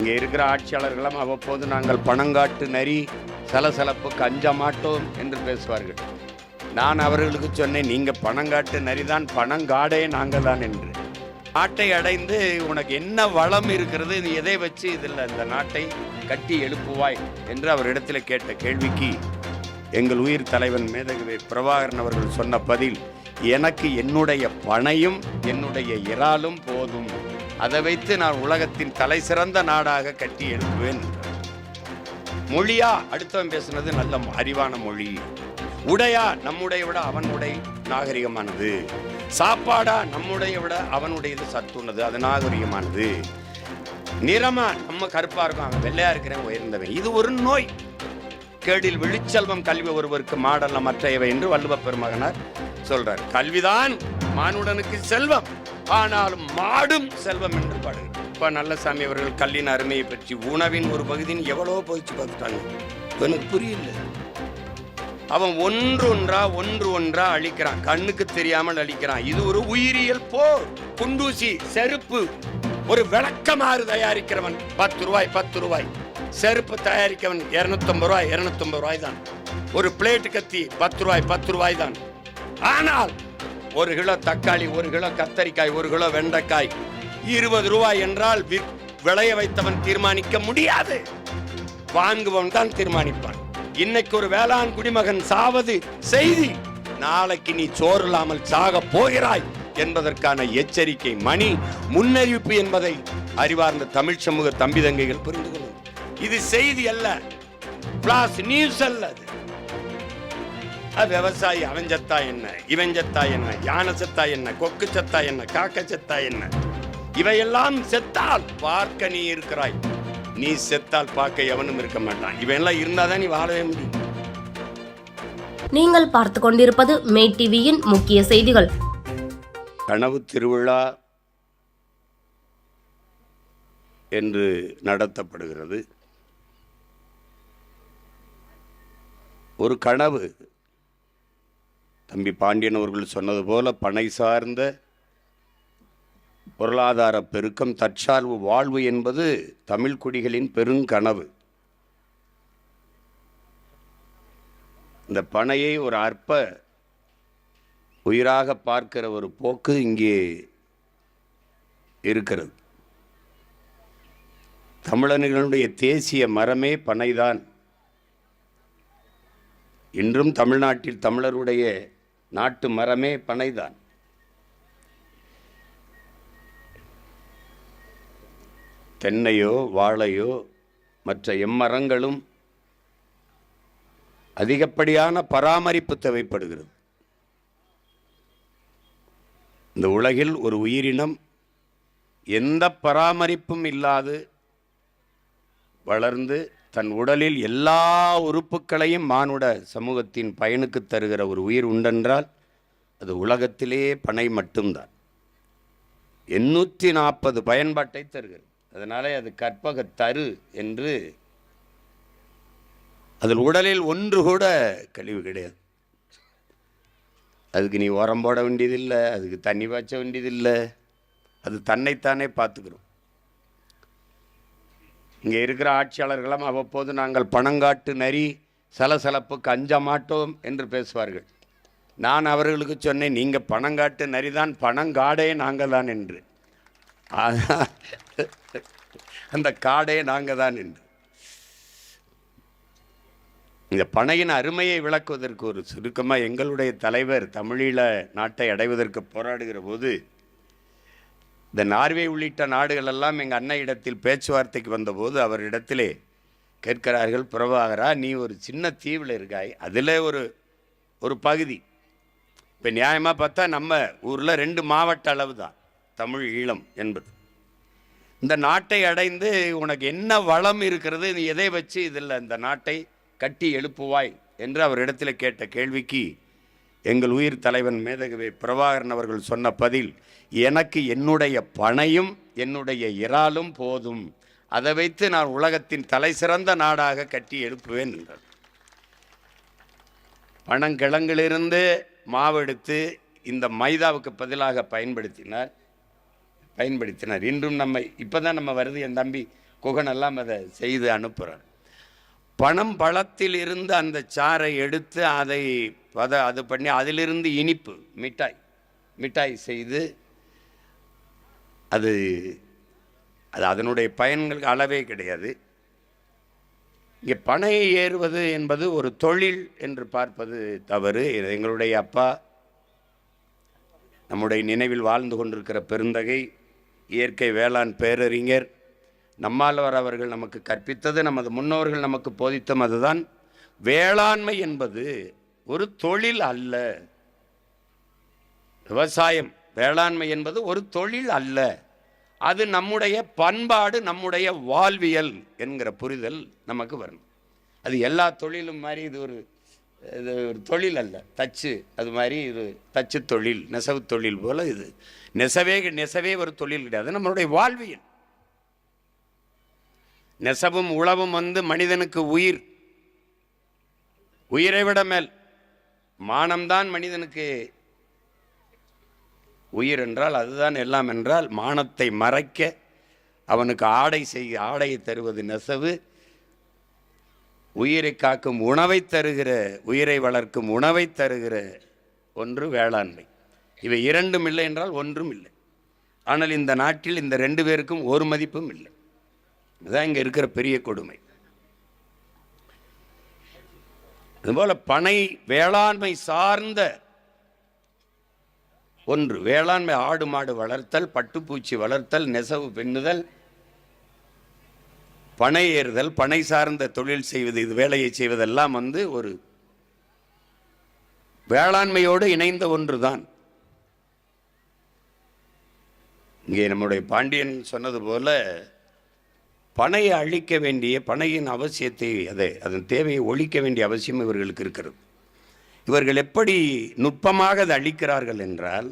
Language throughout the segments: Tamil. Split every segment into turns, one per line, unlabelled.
இங்கே இருக்கிற ஆட்சியாளர்களும் அவ்வப்போது நாங்கள் பணங்காட்டு நரி சலசலப்புக்கு அஞ்ச மாட்டோம் என்று பேசுவார்கள். நான் அவர்களுக்கு சொன்னேன், நீங்கள் பணங்காட்டு நரிதான், பணங்காடே நாங்கள் தான் என்று. நாட்டை அடைந்து உனக்கு என்ன வளம் இருக்கிறது, நீ எதை வச்சு இதில் இந்த நாட்டை கட்டி எழுப்புவாய் என்று அவரிடத்தில் கேட்ட கேள்விக்கு எங்கள் உயிர் தலைவன் மேதகு பிரபாகரன் அவர்கள் சொன்ன பதில், எனக்கு என்னுடைய பனையும் என்னுடைய இறாலும் போதும், அதை வைத்து நான் உலகத்தின் தலை சிறந்த நாடாக கட்டி எழுப்புவேன். மொழியா அடுத்தவன் பேசுனது நல்ல அறிவான மொழி, உடையா நம்முடைய விட அவனுடைய நாகரிகமானது, சாப்பாடா நம்முடைய விட அவனுடையது சத்துள்ளது, அது நாகரிகமானது, நிறமா நம்ம கருப்பா இருக்கும் அவன் வெள்ளையா இருக்கிறவன் உயர்ந்தவன். இது ஒரு நோய். கேடில் விழிச்செல்வம் கல்வி ஒருவருக்கு மாடல்ல மற்றையவை என்று வள்ளுவ பெருமகனார் சொல்றார். கல்விதான் மானுடனுக்கு செல்வம், ஆனாலும் மாடும் செல்வம் என்று பாடுகிறார். இப்ப நல்லசாமி அவர்கள் கல்லின் அருமையை பற்றி உணவின் ஒரு பகுதின்னு எவ்வளவோ போயிச்சு பார்த்துட்டாங்க. எனக்கு புரியல. அவன் ஒன்று ஒன்றா அழிக்கிறான், கண்ணுக்கு தெரியாமல் அழிக்கிறான். இது ஒரு உயிரியல் போர். குண்டூசி, செருப்பு, ஒரு விளக்கமாறு தயாரிக்கிறவன் 10 ரூபாய், செருப்பு தயாரிக்கவன் 250 ரூபாய் தான். ஒரு பிளேட் கத்தி 10 ரூபாய் தான். ஆனால் 1 கிலோ தக்காளி, 1 கிலோ கத்தரிக்காய், 1 கிலோ வெண்டைக்காய் 20 ரூபாய் என்றால் விளைய வைத்தவன் தீர்மானிக்க முடியாது, வாங்குவன் தான் தீர்மானிப்பான். இன்னைக்கு ஒரு வேளாண் குடிமகன் சாவது செய்தி, நாளைக்கு நீ சோறு இல்லாமல் சாக போகிறாய் என்பதற்கான எச்சரிக்கை மணி, முன்னறிவிப்பு என்பதை அறிவார்ந்த தமிழ் சமூக தம்பி தங்கைகள் புரிந்து கொள்ளும். இது செய்தி அல்ல, பிளாஸ் நியூஸ் அல்ல. விவசாயி அவன் சத்தா என்ன, இவன் சத்தா என்ன, யானை சத்தா என்ன, கொக்கு சத்தா என்ன, காக்க சத்தா என்ன, இவையெல்லாம் செத்தால் பார்க்க நீ இருக்கிறாய், நீ செத்தால் பார்க்க எவனும் இருக்க மாட்டான். இவையெல்லாம் இருந்தாதான் நீ வாழவே முடியும்.
நீங்கள் பார்த்து கொண்டிருப்பது மே டிவியின் முக்கிய செய்திகள்.
கனவு திருவிழா என்று நடத்தப்படுகிறது. ஒரு கனவு, தம்பி பாண்டியன் அவர்கள் சொன்னது போல பனை சார்ந்த பொருளாதார பெருக்கம், தற்சார்பு வாழ்வு என்பது தமிழ் குடிகளின் பெருங்கனவு. இந்த பனையை ஒரு அற்ப உயிராக பார்க்கிற ஒரு போக்கு இங்கே இருக்கிறது. தமிழர்களுடைய தேசிய மரமே பனைதான். இன்றும் தமிழ்நாட்டில் தமிழருடைய நாட்டு மரமே பனைதான். தென்னையோ வாழையோ மற்ற எம்மரங்களும் அதிகப்படியான பராமரிப்பு தேவைப்படுகிறது. இந்த உலகில் ஒரு உயிரினம் எந்த பராமரிப்பும் இல்லாது வளர்ந்து தன் உடலில் எல்லா உறுப்புகளையும் மானுட சமூகத்தின் பயனுக்கு தருகிற ஒரு உயிர் உண்டென்றால் அது உலகத்திலே பனை மட்டும்தான். 840 பயன்பாட்டை தருகிறது. அதனாலே அது கற்பக தரு என்று, அதில் உடலில் ஒன்று கூட கழிவு கிடையாது. அதுக்கு நீ உரம் போட வேண்டியதில்லை, அதுக்கு தண்ணி பாய்ச்ச வேண்டியதில்லை, அது தன்னைத்தானே பார்த்துக்கிறோம். இங்கே இருக்கிற ஆட்சியாளர்களும் அவ்வப்போது நாங்கள் பணங்காட்டு நரி சலசலப்புக்கு அஞ்ச மாட்டோம் என்று பேசுவார்கள். நான் அவர்களுக்கு சொன்னேன், நீங்கள் பணங்காட்டு நரிதான், பணங்காடே நாங்கள் தான் என்று. அந்த காடே நாங்கள் தான் என்று. இந்த பனையின் அருமையை விளக்குவதற்கு ஒரு சுருக்கமாக, எங்களுடைய தலைவர் தமிழீழ நாட்டை அடைவதற்கு போராடுகிற போது இந்த நார்வே உள்ளிட்ட நாடுகள் எல்லாம் எங்கள் அன்னையிடத்தில் பேச்சுவார்த்தைக்கு வந்தபோது அவரிடத்திலே கேட்கிறார்கள், பிரபாகரா நீ ஒரு சின்ன தீவில் இருக்காய், அதில் ஒரு பகுதி, இப்போ நியாயமாக பார்த்தா நம்ம ஊரில் 2 மாவட்ட அளவு தான் தமிழ் ஈழம் என்பது. இந்த நாட்டை அடைந்து உனக்கு என்ன வளம் இருக்கிறது, நீ எதை வச்சு இதில் இந்த நாட்டை கட்டி எழுப்புவாய் என்று அவரிடத்தில் கேட்ட கேள்விக்கு எங்கள் உயிர் தலைவன் மேதகு பிரபாகரன் அவர்கள் சொன்ன பதில், எனக்கு என்னுடைய பனையும் என்னுடைய இறாலும் போதும், அதை வைத்து நான் உலகத்தின் தலை சிறந்த நாடாக கட்டி எழுப்புவேன் என்றார். பனங்கிழங்கிலிருந்து மாவெடுத்து இந்த மைதாவுக்கு பதிலாக பயன்படுத்தினார். இன்றும் நம்ம இப்போ தான் நம்ம வருது, என் தம்பி குகனெல்லாம் அதை செய்து அனுப்புகிறார். பனம் பழத்தில் இருந்து அந்த சாறை எடுத்து அதை அது பண்ணி அதிலிருந்து இனிப்பு மிட்டாய் செய்து அது அதனுடைய பயன்களுக்கு அளவே கிடையாது. இங்கே பனையை ஏறுவது என்பது ஒரு தொழில் என்று பார்ப்பது தவறு. எங்களுடைய அப்பா, நம்முடைய நினைவில் வாழ்ந்து கொண்டிருக்கிற பெருந்தகை, இயற்கை வேளாண் பேரறிஞர் நம்மாழ்வார் அவர்கள் நமக்கு கற்பித்தது, நமது முன்னோர்கள் நமக்கு போதித்தம் அதுதான். வேளாண்மை என்பது ஒரு தொழில் அல்ல. விவசாயம், வேளாண்மை என்பது ஒரு தொழில் அல்ல. அது நம்முடைய பண்பாடு, நம்முடைய வாழ்வியல் என்கிற புரிதல் நமக்கு வரணும். அது எல்லா தொழிலும் மாதிரி இது ஒரு தொழில் அல்ல. தச்சு அது மாதிரி இது தச்சு தொழில், நெசவு தொழில் போல இது நெசவே ஒரு தொழில் கிடையாது. நம்மளுடைய வாழ்வியல். நெசவும் உழவும் மனிதனுக்கு உயிரை விட மேல். மானம்தான் மனிதனுக்கு உயிர் என்றால் அதுதான் எல்லாம் என்றால், மானத்தை மறைக்க அவனுக்கு ஆடையை தருவது நெசவு. உயிரை காக்கும் உணவை தருகிற, உயிரை வளர்க்கும் உணவை தருகிற ஒன்று வேளாண்மை. இவை இரண்டும் இல்லை என்றால் ஒன்றும் இல்லை. ஆனால் இந்த நாட்டில் இந்த ரெண்டு பேருக்கும் ஒரு மதிப்பும் இல்லை. இதுதான் இங்கே இருக்கிற பெரிய கொடுமை. அதுபோல பனை வேளாண்மை சார்ந்த ஒன்று. வேளாண்மை ஆடு மாடு வளர்த்தல், பட்டுப்பூச்சி வளர்த்தல், நெசவு பெண்ணுதல், பனை ஏறுதல், பனை சார்ந்த தொழில் செய்வது, இது வேலையை செய்வதெல்லாம் ஒரு வேளாண்மையோடு இணைந்த ஒன்று தான். இங்கே நம்முடைய பாண்டியன் சொன்னது போல பனையை அழிக்க வேண்டிய, பனையின் அவசியத்தை, அதன் தேவையை ஒழிக்க வேண்டிய அவசியம் இவர்களுக்கு இருக்கிறது. இவர்கள் எப்படி நுட்பமாக அதை அழிக்கிறார்கள் என்றால்,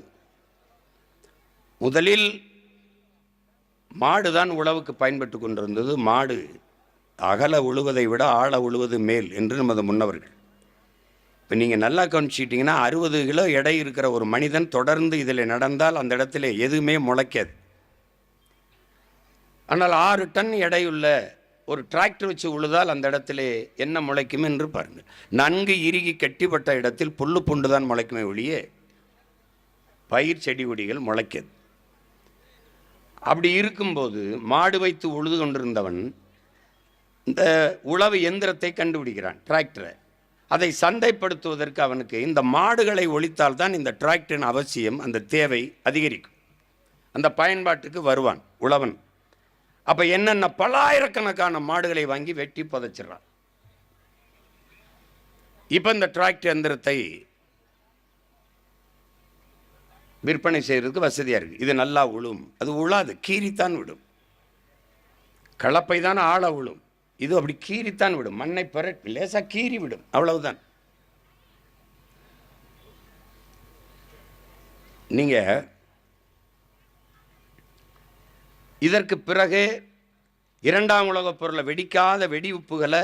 முதலில் மாடு தான் உழவுக்கு பயன்பட்டு கொண்டிருந்தது. மாடு அகல உழுவதை விட ஆழ உழுவது மேல் என்று நமது முன்னவர்கள். இப்போ நீங்கள் நல்லா கவனிச்சிட்டிங்கன்னா 60 கிலோ எடை இருக்கிற ஒரு மனிதன் தொடர்ந்து இதில் நடந்தால் அந்த இடத்துல எதுவுமே முளைக்காது. ஆனால் 6 டன் எடையுள்ள ஒரு டிராக்டர் வச்சு உழுதால் அந்த இடத்துல என்ன முளைக்கும் என்று பாருங்கள். நன்கு இறுகி கட்டிப்பட்ட இடத்தில் புல்லு புண்டு தான் முளைக்குமே ஒழிய பயிர் செடி கொடிகள் முளைக்காது. அப்படி இருக்கும்போது மாடு வைத்து உழுது கொண்டிருந்தவன் இந்த உழவு எந்திரத்தை கண்டுபிடிக்கிறான், டிராக்டரை. அதை சந்தைப்படுத்துவதற்கு அவனுக்கு இந்த மாடுகளை ஒழித்தால் தான் இந்த டிராக்டரின் அவசியம், அந்த தேவை அதிகரிக்கும். அந்த பயன்பாட்டுக்கு வருவான் உழவன். அப்போ என்னென்ன பல்லாயிரக்கணக்கான மாடுகளை வாங்கி வெட்டி புதைச்சிடறான். இப்போ இந்த டிராக்டர் எந்திரத்தை விற்பனை செய்கிறதுக்கு வசதியாக இருக்குது. இது நல்லா உழும், அது உழாது, கீறித்தான் விடும். கலப்பை தான் ஆழ உழும், இது அப்படி கீறித்தான் விடும். மண்ணை லேசாக கீறி விடும், அவ்வளவுதான். நீங்கள் இதற்கு பிறகு 2ஆம் உலகப் பொருளை வெடிக்காத வெடி உப்புகளை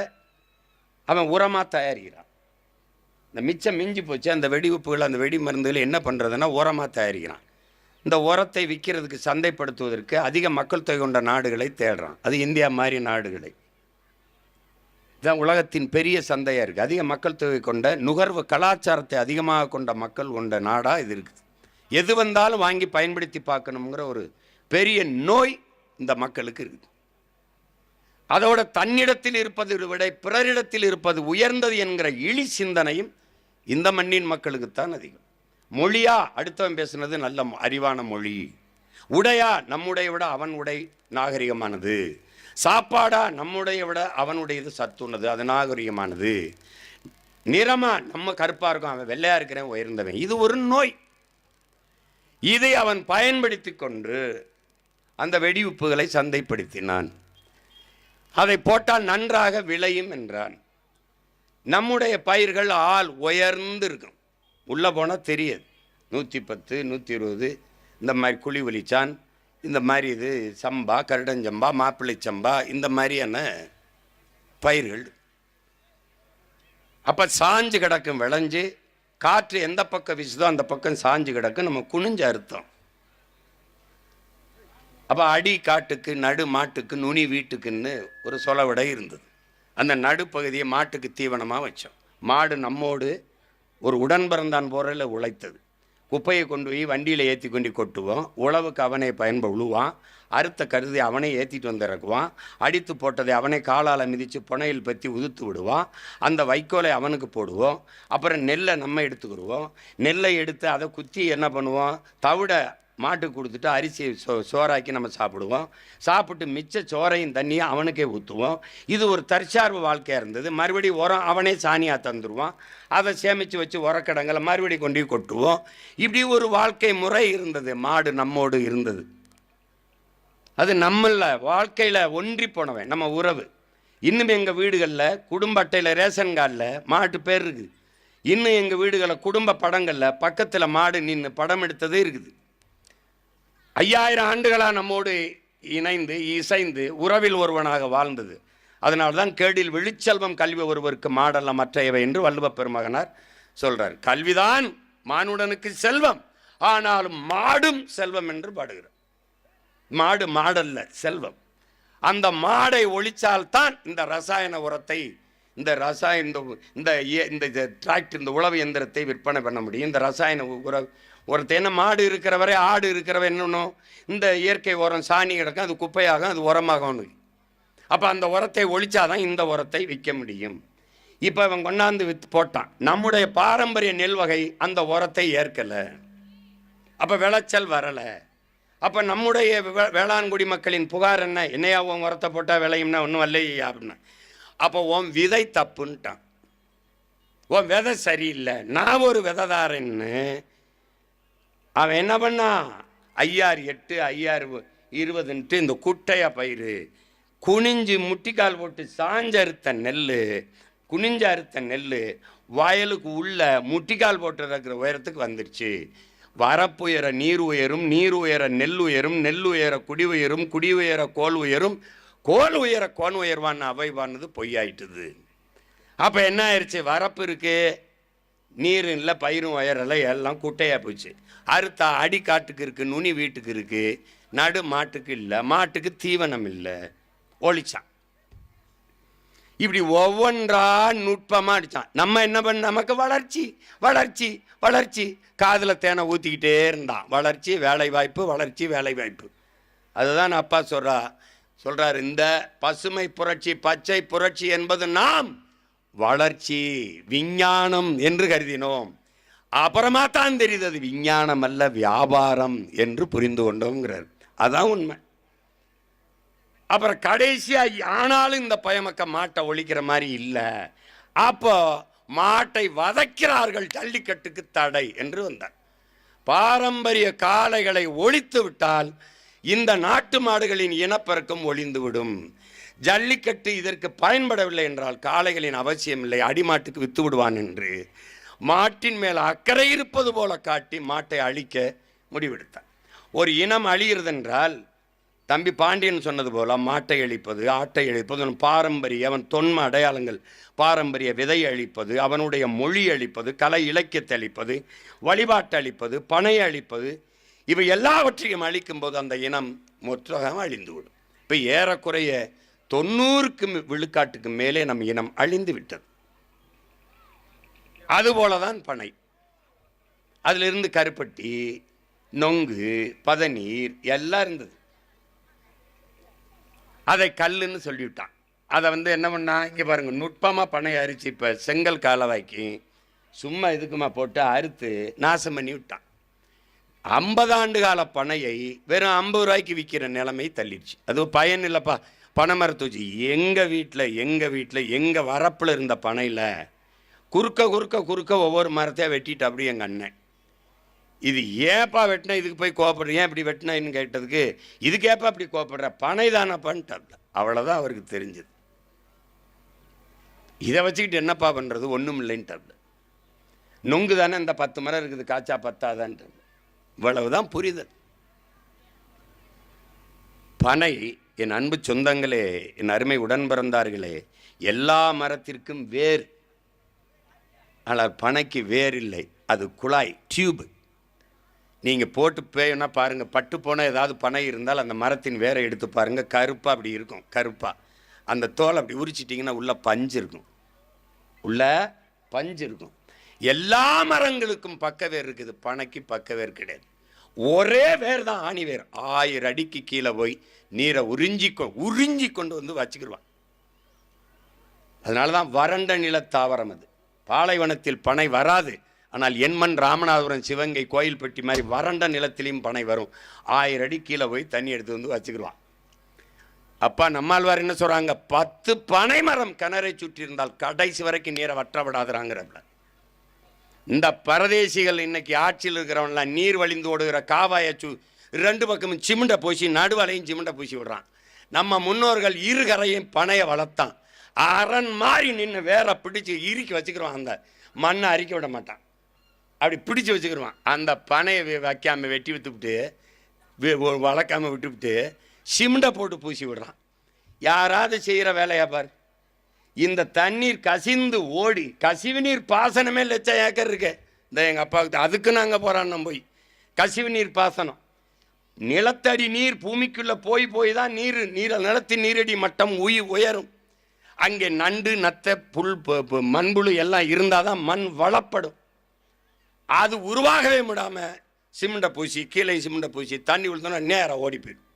அவன் உரமாக தயாரிக்கிறான். இந்த மிச்சம் மிஞ்சி போச்சு அந்த வெடி உப்புகளை, அந்த வெடி மருந்துகளை என்ன பண்ணுறதுன்னா உரமாக தயாரிக்கிறான். இந்த உரத்தை விற்கிறதுக்கு, சந்தைப்படுத்துவதற்கு அதிக மக்கள் தொகை கொண்ட நாடுகளை தேடுறான். அது இந்தியா மாதிரி நாடுகளை. இதுதான் உலகத்தின் பெரிய சந்தையாக இருக்குது. அதிக மக்கள் தொகை கொண்ட, நுகர்வு கலாச்சாரத்தை அதிகமாக கொண்ட மக்கள் கொண்ட நாடாக இது இருக்குது. எது வந்தாலும் வாங்கி பயன்படுத்தி பார்க்கணுங்கிற ஒரு பெரிய நோய் இந்த மக்களுக்கு இருக்குது. அதோட தன்னிடத்தில் இருப்பதை விட பிறரிடத்தில் இருப்பது உயர்ந்தது என்கிற இழி சிந்தனையும் இந்த மண்ணின் மக்களுக்குத்தான் அதிகம். மொழியா அடுத்தவன் பேசுனது நல்ல அறிவான மொழி, உடையா நம்முடைய விட அவன் உடை நாகரிகமானது, சாப்பாடா நம்முடைய விட அவனுடையது சத்துள்ளது, அது நாகரிகமானது, நிறமா நம்ம கருப்பா இருக்கும் அவன் வெள்ளையா இருக்கிறவன் உயர்ந்தவன். இது ஒரு நோய். இதை அவன் பயன்படுத்தி கொண்டு அந்த வெடி உப்புகளை சந்தைப்படுத்தினான். அதை போட்டால் நன்றாக விளையும் என்றான். நம்முடைய பயிர்கள் ஆள் உயர்ந்து இருக்கும், உள்ளே போனால் தெரியாது. 110, 120 இந்த மாதிரி குழி ஒலிச்சான், இந்த மாதிரி இது சம்பா, கருடஞ்சம்பா, மாப்பிள்ளை சம்பா, இந்த மாதிரியான பயிர்கள். அப்போ சாஞ்சு கிடக்கும், விளைஞ்சு காற்று எந்த பக்கம் வீசுதோ அந்த பக்கம் சாஞ்சு கிடக்கும். நம்ம குனிஞ்ச அர்த்தம். அப்போ அடி காட்டுக்கு நடு மாட்டுக்கு நுனி வீட்டுக்குன்னு ஒரு சொலவிடை இருந்தது. அந்த நடுப்பகுதியை மாட்டுக்கு தீவனமாக வச்சோம். மாடு நம்மோடு ஒரு உடன் பிறந்தான் போரில் உழைத்தது. குப்பையை கொண்டு போய் வண்டியில் ஏற்றி கொண்டு கொட்டுவோம். உழவுக்கு அவனை உழுவான். அறுத்த கருதி அவனை ஏற்றிட்டு வந்து இறக்குவான். அடித்து போட்டதை அவனை காலால் மிதித்து புனையில் பற்றி உதுத்து விடுவான். அந்த வைக்கோலை அவனுக்கு போடுவோம். அப்புறம் நெல்லை நம்ம எடுத்துக்கிடுவோம். நெல்லை எடுத்து அதை குத்தி என்ன பண்ணுவோம், தவிட மாட்டுக்கு கொடுத்துட்டு அரிசி சோறாக்கி நம்ம சாப்பிடுவோம். சாப்பிட்டு மிச்ச சோறையும் தண்ணியும் அவனுக்கே ஊற்றுவோம். இது ஒரு தற்சார்பு வாழ்க்கையாக இருந்தது. மறுபடியும் உரம் அவனே சாணியாக தந்துடுவான். அதை சேமித்து வச்சு உரக்கடங்களை மறுபடியும் கொண்டு கொட்டுவோம். இப்படி ஒரு வாழ்க்கை முறை இருந்தது. மாடு நம்மோடு இருந்தது. அது நம்மள வாழ்க்கையில் ஒன்றி போனவன் நம்ம உறவு. இன்னும் எங்கள் வீடுகளில் குடும்ப அட்டையில் ரேஷன் கார்டில் மாட்டு பேர் இருக்குது. இன்னும் எங்கள் வீடுகளில் குடும்ப படங்களில் பக்கத்தில் மாடு நின்று படம் எடுத்ததே இருக்குது. 5000 ஆண்டுகளாக நம்மோடு இணைந்து இசைந்து உறவில் ஒருவனாக வாழ்ந்தது. அதனால தான் கேடில் விழிச்செல்வம் கல்வி ஒருவருக்கு மாடல்ல மற்றையவை என்று வள்ளுவ பெருமகனார் சொல்றார். கல்விதான் மானுடனுக்கு செல்வம், ஆனாலும் மாடும் செல்வம் என்று பாடுகிறார். மாடு மாடல்ல செல்வம். அந்த மாடை ஒழிச்சால்தான் இந்த ரசாயன உரத்தை, இந்த டிராக்டர், இந்த உழவு எந்திரத்தை விற்பனை பண்ண முடியும். இந்த ரசாயன உரத்தை என்ன, மாடு இருக்கிற வரை ஆடு இருக்கிறவரை என்னன்னும் இந்த இயற்கை உரம் சாணி கிடக்கும், அது குப்பையாகும், அது உரமாகும். அப்போ அந்த உரத்தை ஒழிச்சாதான் இந்த உரத்தை விற்க முடியும். இப்போ அவன் கொண்டாந்து போட்டான். நம்முடைய பாரம்பரிய நெல் வகை அந்த உரத்தை ஏற்கலை. அப்போ விளைச்சல் வரலை. அப்போ நம்முடைய வேளாண்குடி மக்களின் புகார் என்ன, என்னையா உன் உரத்தை போட்டால் விளையும்னா ஒன்றும் வரலையா அப்படின்னா. அப்போ உன் விதை தப்புன்ட்டான். உன் விதை சரியில்லை, நான் ஒரு விதைதாரன்னு அவன் என்ன பண்ணா, 5008 5020 இந்த குட்டையா பயிர் குனிஞ்சு முட்டிக்கால் போட்டு சாஞ்சறுத்த நெல், குனிஞ்சு அறுத்த நெல் வயலுக்கு உள்ள முட்டிக்கால் போட்டு இருக்கிற உயரத்துக்கு வந்துருச்சு. வரப்புயர நீர் உயரும், நீர் உயர நெல் உயரும், நெல் உயர குடி உயரும், குடி உயர கோல் உயரும், கோல் உயர கோன் உயர்வான்னு அவைவானது பொய்யாயிட்டுது. அப்போ என்ன ஆயிடுச்சு, வரப்பு இருக்கு, நீர் இல்லை, பயிரும் உயரலை, எல்லாம் குட்டையாக போச்சு. அறுத்தா அடி காட்டுக்கு இருக்குது, நுனி வீட்டுக்கு இருக்குது, நடு மாட்டுக்கு இல்லை, மாட்டுக்கு தீவனம் இல்லை, ஒழிச்சான். இப்படி ஒவ்வொன்றா நுட்பமாக அடித்தான். நம்ம என்ன பண்ண, நமக்கு வளர்ச்சி வளர்ச்சி வளர்ச்சி, காதில் தேனை ஊற்றிக்கிட்டே இருந்தான். வளர்ச்சி வேலை வாய்ப்பு, வளர்ச்சி வேலை வாய்ப்பு. அதுதான் அப்பா சொல்கிறார், இந்த பசுமை புரட்சி பச்சை புரட்சி என்பது நாம் வளர்ச்சி விஞ்ஞானம் என்று கருதினோம். அப்புறமா தான் தெரியுது அது விஞ்ஞானம் அல்ல, வியாபாரம் என்று புரிந்து கொண்டோங்கிறார். அதான் உண்மை. அப்புறம் கடைசியா ஆனாலும் இந்த பயமக்க மாட்டை ஒழிக்கிற மாதிரி இல்லை. அப்போ மாட்டை வதைக்கிறார்கள், ஜல்லிக்கட்டுக்கு தடை என்று வந்தார். பாரம்பரிய காளைகளை ஒழித்து விட்டால் இந்த நாட்டு மாடுகளின் இனப்பெருக்கம் ஒழிந்துவிடும். ஜல்லிக்கட்டு இதற்கு பயன்படவில்லை என்றால் காளைகளின் அவசியம் இல்லை, அடிமாட்டுக்கு வித்து விடுவான் என்று மாட்டின் மேல் அக்கறை இருப்பது போல காட்டி மாட்டை அழிக்க முடிவெடுத்தார். ஒரு இனம் அழிகிறது என்றால் தம்பி பாண்டியன் சொன்னது போல மாட்டை அழிப்பது, ஆட்டை அழிப்பது, பாரம்பரிய அவன் தொன்ம அடையாளங்கள், பாரம்பரிய விதை அழிப்பது, அவனுடைய மொழி அழிப்பது, கலை இலக்கியத்தை அழிப்பது, வழிபாட்டை அழிப்பது, பனை அழிப்பது, இவை எல்லாவற்றையும் அழிக்கும் போது அந்த இனம் மொத்தமாக அழிந்துவிடும். இப்போ ஏறக்குறைய 90 விழுக்காட்டுக்கு மேலே நம் இனம் அழிந்து விட்டது. அதுபோலதான் பனை. அதிலிருந்து கருப்பட்டி, நொங்கு, பதநீர் எல்லாம் இருந்தது. அதை கல்லுன்னு சொல்லிவிட்டான். அதை என்ன பண்ணா, இங்கே பாருங்க, நுட்பமாக பனை அரிச்சு இப்போ செங்கல் காலவாய்க்கு சும்மா இதுக்குமா போட்டு அறுத்து நாசம் பண்ணி விட்டான். 50 ஆண்டு கால பனையை வெறும் 50 ரூபாய்க்கு விற்கிற நிலைமை தள்ளிடுச்சு. அது பயன் இல்லைப்பா. பனைமரத்தூச்சி எங்கள் வீட்டில் எங்கள் வரப்பில் இருந்த பனையில் குறுக்க ஒவ்வொரு மரத்தையாக வெட்டிட்டு அப்படி எங்கள் அண்ணன், இது ஏப்பா வெட்டினா, இதுக்கு போய் கோவப்படுற, ஏன் இப்படி வெட்டினான்னு கேட்டதுக்கு, இதுக்கு ஏப்பா அப்படி கோவப்படுற, பனை தானப்பான்ட்டு. அவ்வளோதான் அவருக்கு தெரிஞ்சது. இதை வச்சுக்கிட்டு என்னப்பா பண்ணுறது, ஒன்றும் இல்லைன்ட்டு. நொங்கு தானே, இந்த 10 மரம் இருக்குது, காய்ச்சா பத்தாதான்ட்டு. இவ்வளவுதான் புரிதல். பனை, என் அன்பு சொந்தங்களே, என் அருமை உடன் பிறந்தார்களே, எல்லா மரத்திற்கும் வேர். ஆனால் பனைக்கு வேர் இல்லை, அது குழாய், டியூப். நீங்கள் போட்டு பேயுன்னா பாருங்கள், பட்டு போனால் ஏதாவது பனை இருந்தால் அந்த மரத்தின் வேரை எடுத்து பாருங்கள், கருப்பாக அப்படி இருக்கும். கருப்பாக அந்த தோல் அப்படி உரிச்சிட்டிங்கன்னா உள்ள பஞ்சு இருக்கும். உள்ள பஞ்சு இருக்கும். எல்லா மரங்களுக்கும் பக்க வேர் இருக்குது, பனைக்கு பக்க வேர் கிடையாது. ஒரே வேர் தான் ஆணி வேர். 1000 அடிக்கு கீழே போய் நீரை உறிஞ்சி கொண்டு வந்து வச்சுக்கிடுவான். அதனால தான் வறண்ட நிலத்தாவரம் அது. பாலைவனத்தில் பனை வராது. ஆனால் எண்மண், ராமநாதபுரம், சிவகங்கை, கோயில்பட்டி மாதிரி வறண்ட நிலத்திலையும் பனை வரும். 1000 அடி கீழே போய் தண்ணி எடுத்து வந்து வச்சுக்கிடுவான். அப்பா நம்மாழ்வார் என்ன சொல்கிறாங்க, 10 பனை மரம் கிணறை சுற்றி இருந்தால் கடைசி வரைக்கும் நீரை வற்ற விடாதுறாங்கிறப்ப. இந்த பரதேசிகள் இன்னைக்கு ஆட்சியில் இருக்கிறவன்லாம் நீர் வழிந்து ஓடுகிற காவாயை 2 பக்கமும் சிமெண்டை பூசி, நடுவலையும் சிமெண்டை பூசி விடுறான். நம்ம முன்னோர்கள் இருகரையும் பனையை வளர்த்தான். அரண் மாறி நின்று வேற பிடிச்சி இறுக்கி வச்சுக்கிறோம். அந்த மண்ணை அரிக்க விட மாட்டான், அப்படி பிடிச்சி வச்சுக்கிடுவான். அந்த பனையை வைக்காமல் வெட்டி விட்டுவிட்டு வளர்க்காமல் விட்டுவிட்டு சிமெண்டை போட்டு பூசி விடுறான். யாராவது செய்கிற வேலையா பார். இந்த தண்ணீர் கசிந்து ஓடி, கசிவு நீர் பாசனமே 1,00,000 ஏக்கர் இருக்கு. இந்த எங்கள் அப்பாவுக்கு அதுக்கு நாங்கள் போகிறான்னு போய் கசிவு நீர் பாசனம். நிலத்தடி நீர் பூமிக்குள்ளே போய் தான் நிலத்தின் நீரடி மட்டம் உயரும். அங்கே நண்டு, நத்தை, புல், மண்புழு எல்லாம் இருந்தால் தான் மண் வளப்படும். அது உருவாகவே விடாமல் சிமெண்டை பூசி, கீழே சிமெண்டை பூசி தண்ணி விழுந்தோன்னா நேராக ஓடி போயிடும்.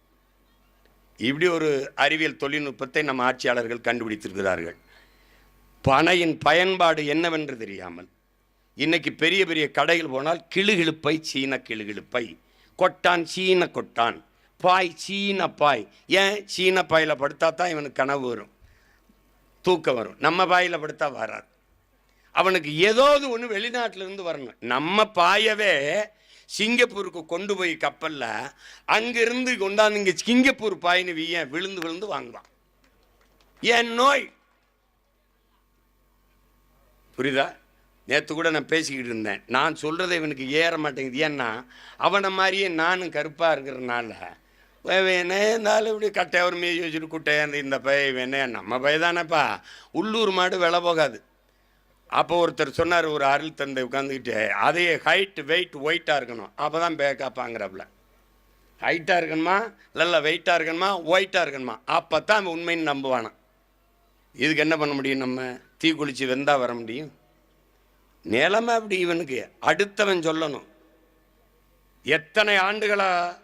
இப்படி ஒரு அறிவியல் தொழில்நுட்பத்தை நம்ம ஆட்சியாளர்கள் கண்டுபிடித்திருக்கிறார்கள். பனையின் பயன்பாடு என்னவென்று தெரியாமல் இன்னைக்கு பெரிய பெரிய கடைகள் போனால் கிளுகிழுப்பை, சீன கிளுகிழுப்பை, கொட்டான் சீன கொட்டான், பாய் சீன பாய். ஏன் சீன பாயில் படுத்தா தான் இவனுக்கு கனவு வரும், தூக்கம் வரும். நம்ம பாயில் படுத்தா வராது. அவனுக்கு ஏதாவது ஒன்று வெளிநாட்டிலிருந்து வரணும். நம்ம பாயவே சிங்கப்பூருக்கு கொண்டு போய் கப்பலில் அங்கிருந்து கொண்டாந்து இங்கே சிங்கப்பூர் பாயின்னு விழுந்து விழுந்து வாங்குவான். ஏன் நோய் புரியுதா? நேற்று கூட நான் பேசிக்கிட்டு இருந்தேன். நான் சொல்கிறத இவனுக்கு ஏற மாட்டேங்குது. ஏன்னா அவனை மாதிரியே நானும் கருப்பாக இருக்கிறனால வேணே இருந்தாலும் இப்படி கட்டை ஒரு மீதி வச்சுட்டு குட்டையாந்து இந்த பை வேணே நம்ம பை தானேப்பா. உள்ளூர் மாடு விலை போகாது. அப்போ ஒருத்தர் சொன்னார், ஒரு அருள் தந்தை உட்காந்துக்கிட்டு, அதையே ஹைட் வெயிட் ஒயிட்டாக இருக்கணும், அப்போ தான் பேக்காப்பாங்கிறப்பல. ஹைட்டாக இருக்கணுமா, இல்லை வெயிட்டாக இருக்கணுமா, ஒயிட்டாக இருக்கணுமா, அப்போ தான் உண்மைன்னு நம்புவானா. இதுக்கு என்ன பண்ண முடியும்? நம்ம தீ குளிச்சு வெந்தா வர முடியும்? நிலைமை அப்படி. இவனுக்கு அடுத்தவன் சொல்லணும். எத்தனை ஆண்டுகளாக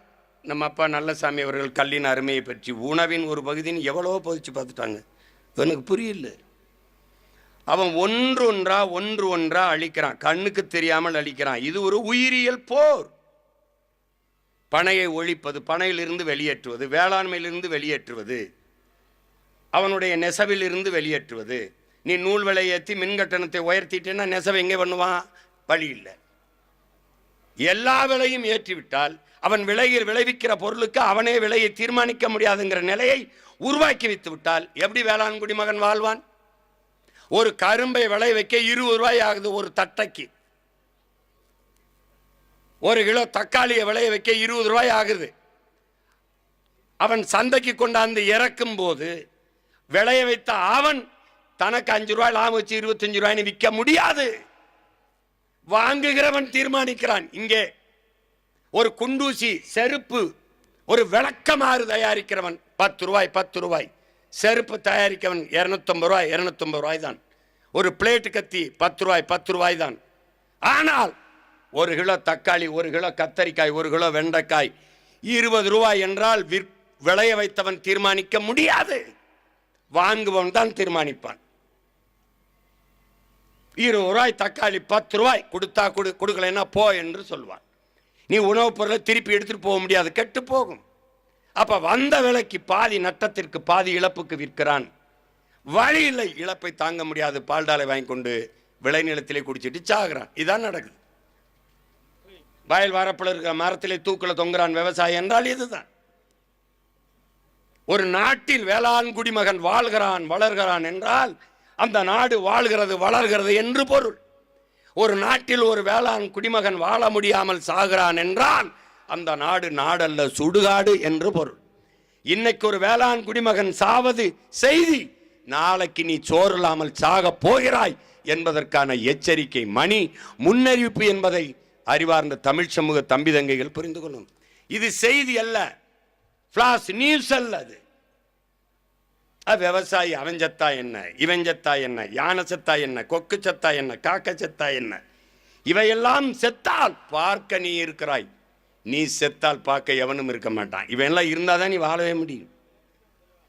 நம்ம அப்பா நல்லசாமி அவர்கள் கல்லின் அருமையை பற்றி, உணவின் ஒரு பகுதின்னு எவ்வளோ பதிச்சு பார்த்துட்டாங்க. இவனுக்கு புரியல. அவன் ஒன்று ஒன்றா அழிக்கிறான், கண்ணுக்கு தெரியாமல் அழிக்கிறான். இது ஒரு உயிரியல் போர். பனையை ஒழிப்பது, பனையிலிருந்து வெளியேற்றுவது, வேளாண்மையிலிருந்து வெளியேற்றுவது, அவனுடைய நெசவிலிருந்து வெளியேற்றுவது. நீ நூல் விலை ஏற்றி மின் கட்டணத்தை உயர்த்திட்டேன்னா நெசவை எங்கே பண்ணுவான்? வழி இல்லை. எல்லா விலையும் ஏற்றிவிட்டால் அவன் விளைவிக்கிற பொருளுக்கு அவனே விலையை தீர்மானிக்க முடியாதுங்கிற நிலையை உருவாக்கி வைத்து விட்டால் எப்படி வேளாண் குடிமகன் வாழ்வான்? ஒரு கரும்பை விளை வைக்க 20 ரூபாய் ஆகுது ஒரு தட்டைக்கு. ஒரு கிலோ தக்காளியை விளைய வைக்க 20 ரூபாய் ஆகுது. அவன் சந்தைக்கு கொண்டாந்து இறக்கும் போது விளைய வைத்த அவன் தனக்கு 5 ரூபாய் லாபம் வச்சு 25 ரூபாய்னு விற்க முடியாது. வாங்குகிறவன் தீர்மானிக்கிறான். இங்கே ஒரு குண்டூசி செருப்பு, ஒரு விளக்கமாறு தயாரிக்கிறவன் 10 ரூபாய். செருப்பு தயாரிக்கவன் 250 ரூபாய் தான். ஒரு பிளேட்டு கத்தி 10 ரூபாய் தான். ஆனால் 1 கிலோ தக்காளி, 1 கிலோ கத்தரிக்காய், 1 கிலோ வெண்டைக்காய் 20 ரூபாய் என்றால் விளைய வைத்தவன் தீர்மானிக்க முடியாது. வாங்குவன் தான் தீர்மானிப்பான். 20 ரூபாய் தக்காளி 10 ரூபாய் கொடுத்தா கொடுக்கலைன்னா போ என்று சொல்வான். நீ உணவுப் பொருளை திருப்பி எடுத்துட்டு போக முடியாது, கெட்டு போகும். அப்ப வந்த விலைக்கு பாதி நட்டத்திற்கு பாதி இழப்புக்கு விற்கிறான். வழி இல்லை, இழப்பை தாங்க முடியாது, பால்டாலை வாங்கி கொண்டு விளைநிலத்திலே குடிச்சிட்டு சாகுறான். இதான் நடக்குது. வயல் வரப்பில் இருக்கிற மரத்திலே தூக்கில் தொங்குறான் விவசாயி என்றால் இதுதான். ஒரு நாட்டில் வேளாண் குடிமகன் வாழ்கிறான் வளர்கிறான் என்றால் அந்த நாடு வாழ்கிறது வளர்கிறது என்று பொருள். ஒரு நாட்டில் ஒரு வேளாண் குடிமகன் வாழ முடியாமல் சாகிறான் என்றால் அந்த நாடு நாடல்ல சுடுகாடு என்று பொருள். இன்னைக்கு ஒரு வேளாண் குடிமகன் சாவது செய்தி, நாளைக்கு நீ சோறு இல்லாமல் சாக போகிறாய் என்பதற்கான எச்சரிக்கை மணி, முன்னறிவிப்பு என்பதை அறிவார்ந்த தமிழ் சமூக தம்பி தங்கைகள் புரிந்து கொள்ளும். இது செய்தி அல்ல, ஃபிளாஷ் நியூஸ் அல்ல. அது விவசாயி அவன் சத்தா என்ன, இவன் சத்தா என்ன, யானை சத்தா என்ன, கொக்கு சத்தா என்ன, காக்க சத்தா என்ன, இவையெல்லாம் செத்தால் பார்க்க நீ இருக்கிறாய், நீ செத்தால் பார்க்க எவனும் இருக்க மாட்டான். இவன் எல்லாம் இருந்தாதான் நீ வாழவே முடியும்.